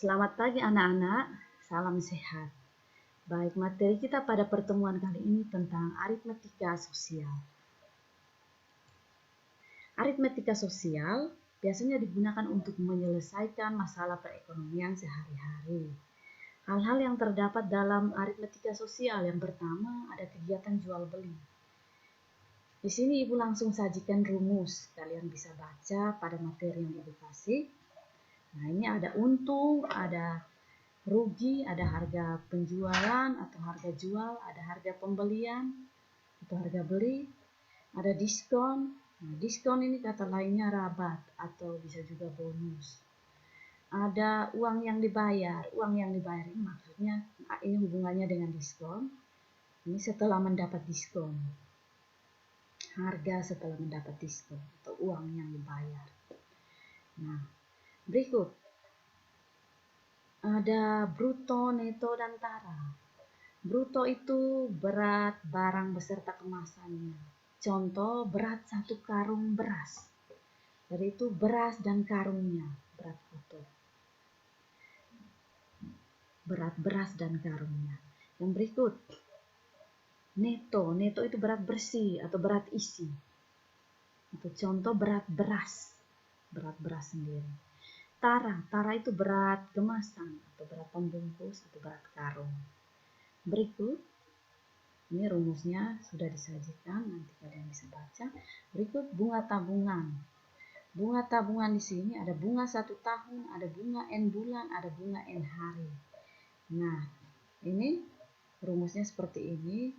Selamat pagi anak-anak, salam sehat. Baik, materi kita pada pertemuan kali ini tentang aritmetika sosial. Aritmetika sosial biasanya digunakan untuk menyelesaikan masalah perekonomian sehari-hari. Hal-hal yang terdapat dalam aritmetika sosial yang pertama ada kegiatan jual beli. Di sini Ibu langsung sajikan rumus, kalian bisa baca pada materi yang Ibu kasih. Nah, ini ada untung, ada rugi, ada harga penjualan atau harga jual, ada harga pembelian atau harga beli, ada diskon. Nah, diskon ini kata lainnya rabat atau bisa juga bonus. Ada uang yang dibayar. Uang yang dibayar ini maksudnya ini hubungannya dengan diskon. Ini setelah mendapat diskon. Harga setelah mendapat diskon atau uang yang dibayar. Nah, berikut ada bruto, neto, dan tara. Bruto itu berat barang beserta kemasannya. Contoh berat 1 karung beras. Jadi itu beras dan karungnya, berat bruto. Berat beras dan karungnya. Yang berikut, neto. Neto itu berat bersih atau berat isi. Atau contoh berat beras. Berat beras sendiri. Tara. Tara itu berat kemasan atau berat pembungkus atau berat karung. Berikut, ini rumusnya sudah disajikan, nanti kalian bisa baca. Berikut bunga tabungan. Bunga tabungan di sini ada bunga 1 tahun, ada bunga N bulan, ada bunga N hari. Nah, ini rumusnya seperti ini.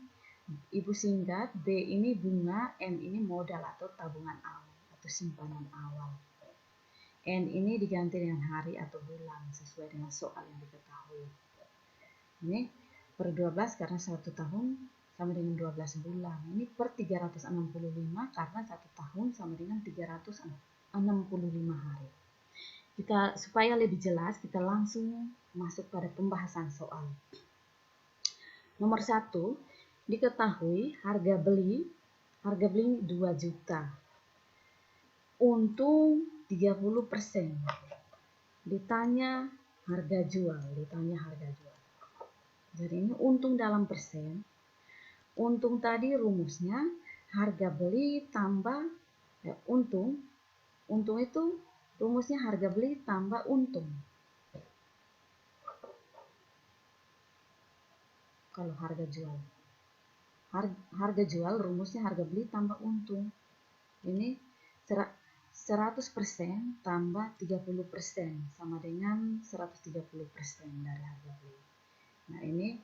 Ibu singkat, B ini bunga, M ini modal atau tabungan awal atau simpanan awal. N ini diganti dengan hari atau bulan sesuai dengan soal yang diketahui. Ini per 12 karena 1 tahun sama dengan 12 bulan. Ini per 365 karena 1 tahun sama dengan 365 hari. Supaya lebih jelas, kita langsung masuk pada pembahasan soal. Nomor 1, diketahui harga beli 2 juta. Untung 30%. Ditanya harga jual. Jadi ini untung dalam persen. Untung tadi rumusnya harga beli tambah untung. Untung itu rumusnya harga beli tambah untung. Kalau harga jual. Harga jual rumusnya harga beli tambah untung. Ini 100% tambah 30% sama dengan 130% dari harga beli. Nah, ini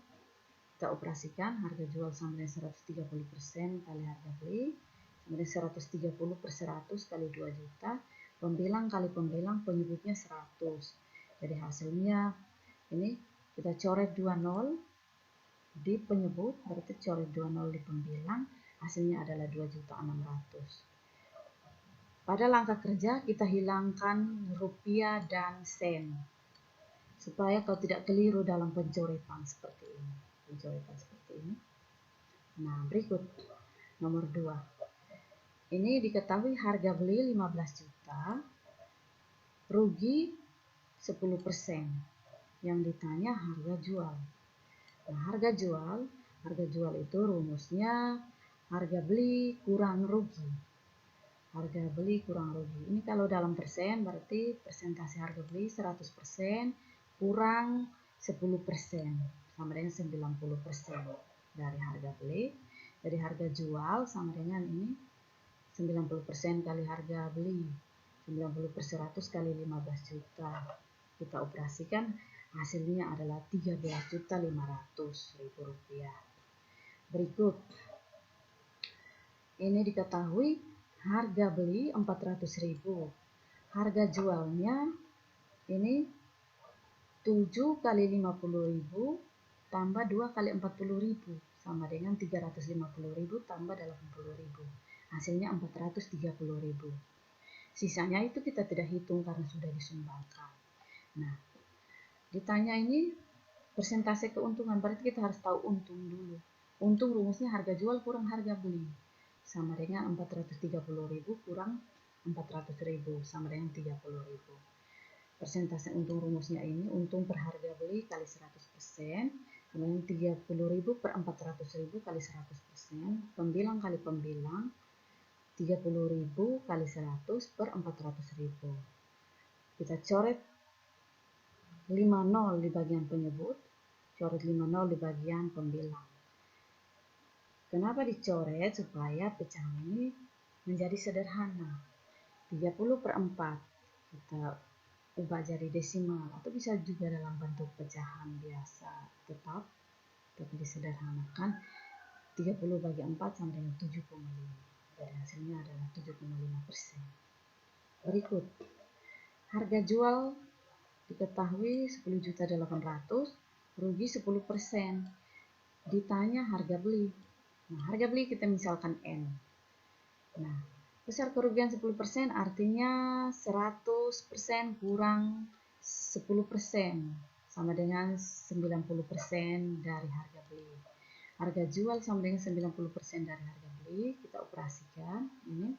kita operasikan harga jual sama dengan 130% kali harga beli sama dengan 130 per 100 kali 2 juta. Pembilang kali pembilang, penyebutnya 100. Jadi hasilnya ini kita coret 2 nol di penyebut, berarti coret 2 nol di pembilang, hasilnya adalah 2.600.000. Pada langkah kerja kita hilangkan rupiah dan sen supaya kau tidak keliru dalam pencoretan seperti ini. Nah, berikut nomor 2. Ini diketahui harga beli 15 juta, rugi 10%. Yang ditanya harga jual. Nah, harga jual itu rumusnya harga beli kurang rugi. Harga beli kurang rugi. Ini kalau dalam persen berarti persentase harga beli 100% kurang 10% sama dengan 90% dari harga beli. Jadi harga jual sama dengan ini 90% kali harga beli. 90 per 100 kali 15 juta. Kita operasikan hasilnya adalah 13.500.000 rupiah. Berikut. Ini diketahui harga beli 400.000. Harga jualnya ini 7 kali 50.000 tambah 2 kali 40.000 sama dengan 350.000 tambah 80.000. Hasilnya 430.000. Sisanya itu kita tidak hitung karena sudah disumbangkan. Nah, ditanya ini persentase keuntungan, berarti kita harus tahu untung dulu. Untung rumusnya harga jual kurang harga beli. Sama dengan 430.000 kurang 400.000 sama dengan 30.000. persentase untung rumusnya ini untung per harga beli kali 100%, kemudian 30.000 per 400.000 kali 100%, pembilang kali pembilang 30.000 kali 100 per 400.000. Kita coret 50 di bagian penyebut, coret 50 di bagian pembilang. Kenapa dicoret? Supaya pecahan ini menjadi sederhana. 30 per 4 kita ubah jadi desimal, atau bisa juga dalam bentuk pecahan biasa tetap, tapi disederhanakan. 30 bagi 4 sama dengan 7,5. Jadi hasilnya adalah 7,5%. Berikut, harga jual diketahui 10.800.000, rugi 10%. Ditanya harga beli. Nah, harga beli kita misalkan N. Nah, besar kerugian 10% artinya 100% kurang 10% sama dengan 90% dari harga beli. Harga jual sama dengan 90% dari harga beli. Kita operasikan ini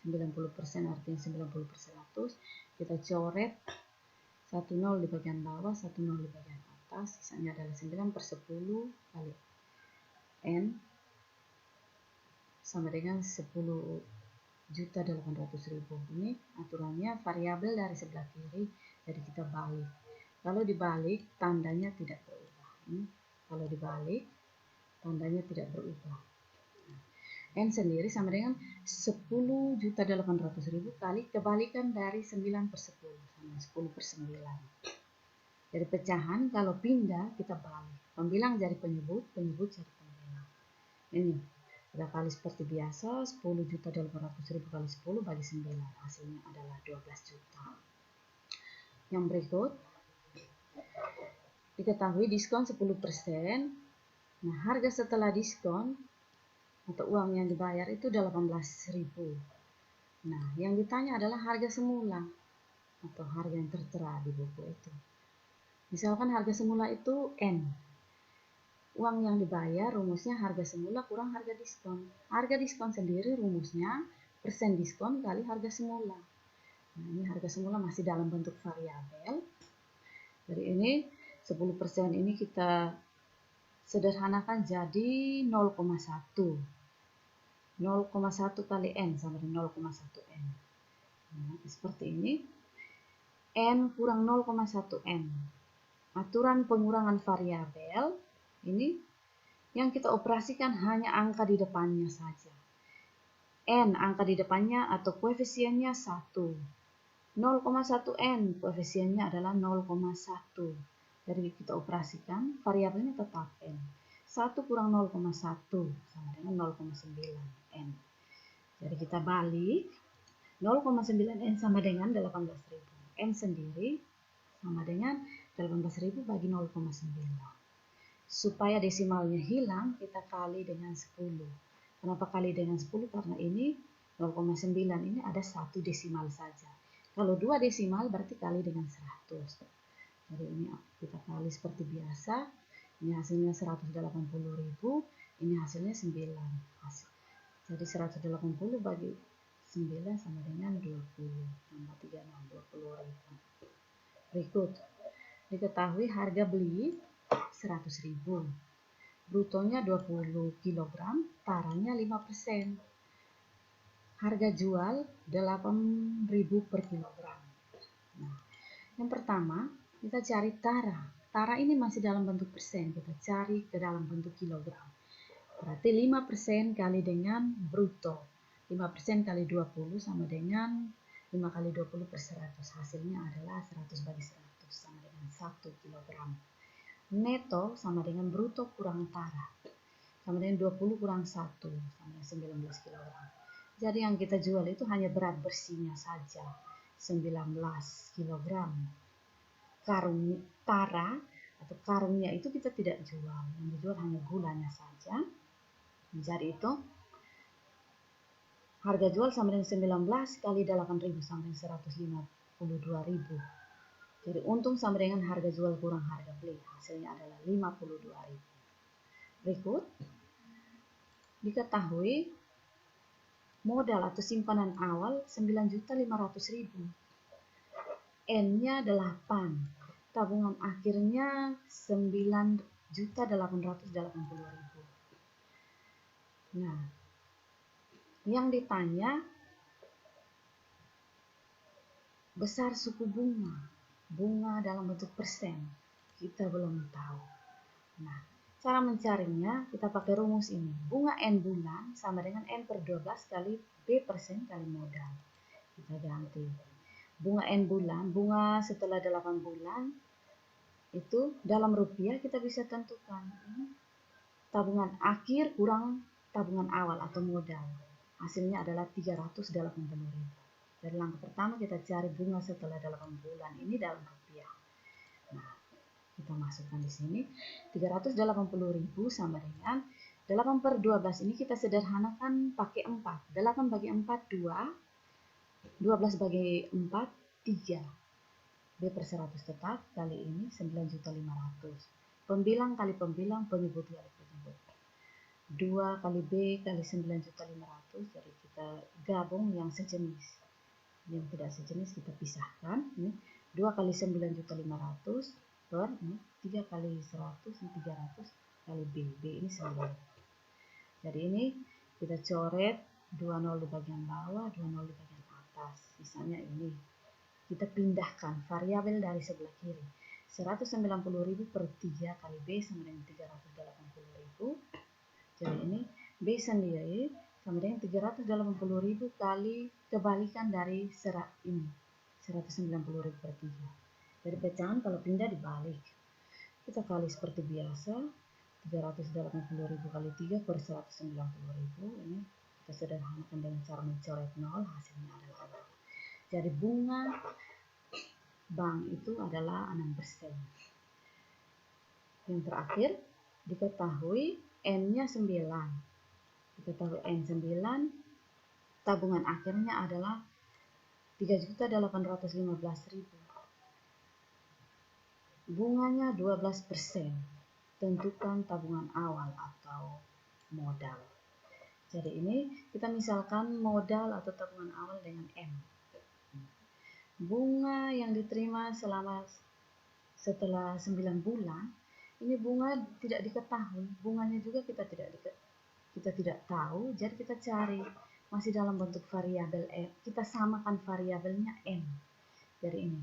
90% artinya 90% 100. Kita coret 10 di bagian bawah, 10 di bagian atas, sisanya adalah 9 per 10 kali N sama dengan 10.800.000. Ini aturannya variabel dari sebelah kiri, jadi kita balik. Kalau dibalik, tandanya tidak berubah. Kalau dibalik, tandanya tidak berubah. N sendiri sama dengan 10.800.000 kali kebalikan dari 9 per 10, sama 10 per 9. Jadi pecahan kalau pindah kita balik. Pembilang jadi penyebut, penyebut jadi pembilang. Ini kita kali seperti biasa, 10.800.000 kali 10 bagi 9. Hasilnya adalah 12 juta. Yang berikut, diketahui diskon 10%. Nah, harga setelah diskon atau uang yang dibayar itu 18.000. Nah, yang ditanya adalah harga semula atau harga yang tertera di buku itu. Misalkan harga semula itu N. Uang yang dibayar rumusnya harga semula kurang harga diskon. Harga diskon sendiri rumusnya persen diskon kali harga semula. Nah, ini harga semula masih dalam bentuk variabel. Jadi ini 10% ini kita sederhanakan jadi 0,1. 0,1 kali N sama dengan 0,1 N. Nah, seperti ini. N kurang 0,1 N. Aturan pengurangan variabel ini yang kita operasikan hanya angka di depannya saja. N angka di depannya atau koefisiennya 1. 0,1 N koefisiennya adalah 0,1. Jadi kita operasikan variabelnya tetap N. 1 kurang 0,1 sama dengan 0,9 N. Jadi kita balik, 0,9 N sama dengan 18.000. N sendiri sama dengan 18.000 bagi 0,9. Supaya desimalnya hilang, kita kali dengan 10. Kenapa kali dengan 10? Karena ini 0,9 ini ada satu desimal saja. Kalau dua desimal berarti kali dengan 100. Jadi ini kita kali seperti biasa. Ini hasilnya 180.000, ini hasilnya 9. Jadi 180 bagi 9 sama dengan 20. Tambah 36, 20.000. Berikut, diketahui harga beli 100.000. Brutonya 20 kg, taranya 5%. Harga jual 8.000 per kilogram. Nah, yang pertama kita cari tara. Tara ini masih dalam bentuk persen, kita cari ke dalam bentuk kilogram. Berarti 5% kali dengan bruto. 5% kali 20 sama dengan 5 kali 20 per 100. Hasilnya adalah 100 bagi 100 sama dengan 1 kilogram. Neto sama dengan bruto kurang tara. Sama dengan 20 kurang 1 sama dengan 19 kilogram. Jadi yang kita jual itu hanya berat bersihnya saja. 19 kilogram. Karung tara atau karungnya itu kita tidak jual, yang dijual hanya gulanya saja. Jadi itu harga jual sama dengan 19 kali 8.000 sama dengan 152.000. Jadi untung sama dengan harga jual kurang harga beli, hasilnya adalah 52.000. Berikut, diketahui modal atau simpanan awal 9.500.000. N-nya 8. Tabungan akhirnya 9.880.000. Nah, yang ditanya besar suku bunga dalam bentuk persen. Kita belum tahu. Nah, cara mencarinya kita pakai rumus ini. Bunga N bulan sama dengan N per 12 kali B persen kali modal. Kita ganti. Bunga N bulan, bunga setelah 8 bulan, itu dalam rupiah kita bisa tentukan. Tabungan akhir kurang tabungan awal atau modal. Hasilnya adalah 380.000. Dari langkah pertama kita cari bunga setelah 8 bulan ini dalam rupiah. Nah, kita masukkan di sini 380.000 sama dengan 8 per 12 ini kita sederhanakan pakai 4. 8 bagi 4 2, 12 bagi 4 3. B per 100 tetap kali ini 9.500. Pembilang kali pembilang, penyebut kali penyebut. 2 kali B kali 9.500, jadi kita gabung yang sejenis. Yang tidak sejenis kita pisahkan. Ini 2 kali 9.500 per 3 kali 100, 300 kali B. B ini 9. Jadi ini kita coret 2 nol di bagian bawah, 2 nol di bagian atas. Sisanya ini. Kita pindahkan variabel dari sebelah kiri. 190.000 per 3 kali B sama dengan 380.000. Jadi ini B sendiri sama dengan 380.000 kali kebalikan dari serat ini. 190.000 per 3. Jadi pecahan kalau pindah dibalik. Kita kali seperti biasa. 380.000 kali 3 per 190.000. Ini kita sederhanakan dengan cara mencoret 0. Hasilnya adalah 0. Jadi bunga bank itu adalah 6%. Yang terakhir diketahui N-nya 9. Diketahui N 9, tabungan akhirnya adalah 3.815.000. Bunganya 12%. Tentukan tabungan awal atau modal. Jadi ini kita misalkan modal atau tabungan awal dengan M. Bunga yang diterima setelah 9 bulan, ini bunga tidak diketahui, bunganya juga kita tidak tahu, jadi kita cari masih dalam bentuk variabel M. Kita samakan variabelnya M. Jadi ini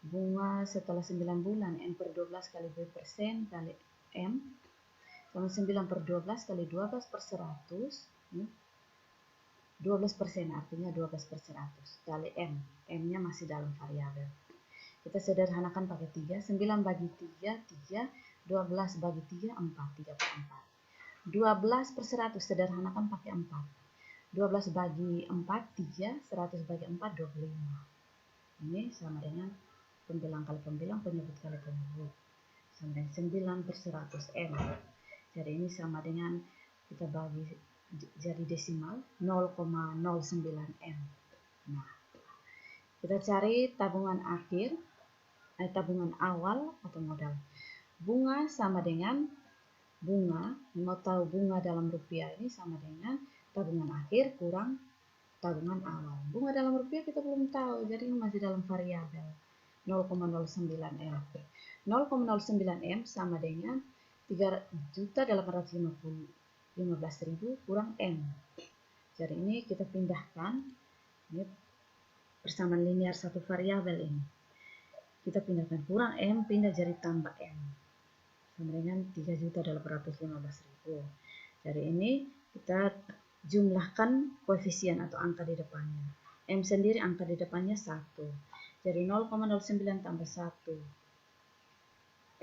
bunga setelah 9 bulan N per 12 kali B persen kali M sama 9 per 12 kali 12 per 100. 12% artinya 12 per 100 kali M. M-nya masih dalam variabel. Kita sederhanakan pakai 3. 9 bagi 3, 3. 12 bagi 3, 4. 3 per 4. 12 per 100 sederhanakan pakai 4. 12 bagi 4, 3. 100 bagi 4, 25. Ini sama dengan pembilang kali pembilang, penyebut kali penyebut. Sama dengan 9 per 100 M. Jadi ini sama dengan kita bagi jadi desimal 0,09 M. Nah, kita cari tabungan akhir, tabungan awal atau modal. Bunga sama dengan bunga, mau tahu bunga dalam rupiah ini sama dengan tabungan akhir kurang tabungan awal. Bunga dalam rupiah kita belum tahu, jadi ini masih dalam variabel 0,09 M. 0,09 M sama dengan 3.815.000 kurang M. Jadi ini kita pindahkan, ini persamaan linear satu variabel ini. Kita pindahkan kurang M, pindah jadi tambah M. Sama dengan 3.815.000. Jadi ini kita jumlahkan koefisien atau angka di depannya. M sendiri angka di depannya 1. Jadi 0,09 tambah 1.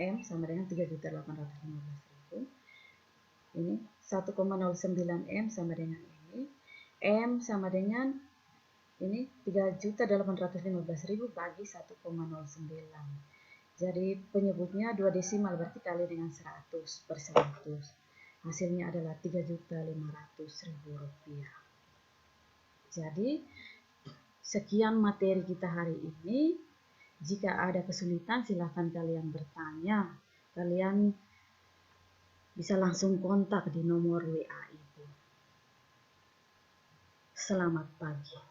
M sama dengan 3.815.000. Ini 1,09 M sama dengan ini. M sama dengan ini 3.815.000 bagi 1,09. Jadi penyebutnya 2 desimal berarti kali dengan 100 per 100. Hasilnya adalah 3.500.000 rupiah. Jadi sekian materi kita hari ini. Jika ada kesulitan silahkan kalian bertanya. Kalian bisa langsung kontak di nomor WA itu. Selamat pagi.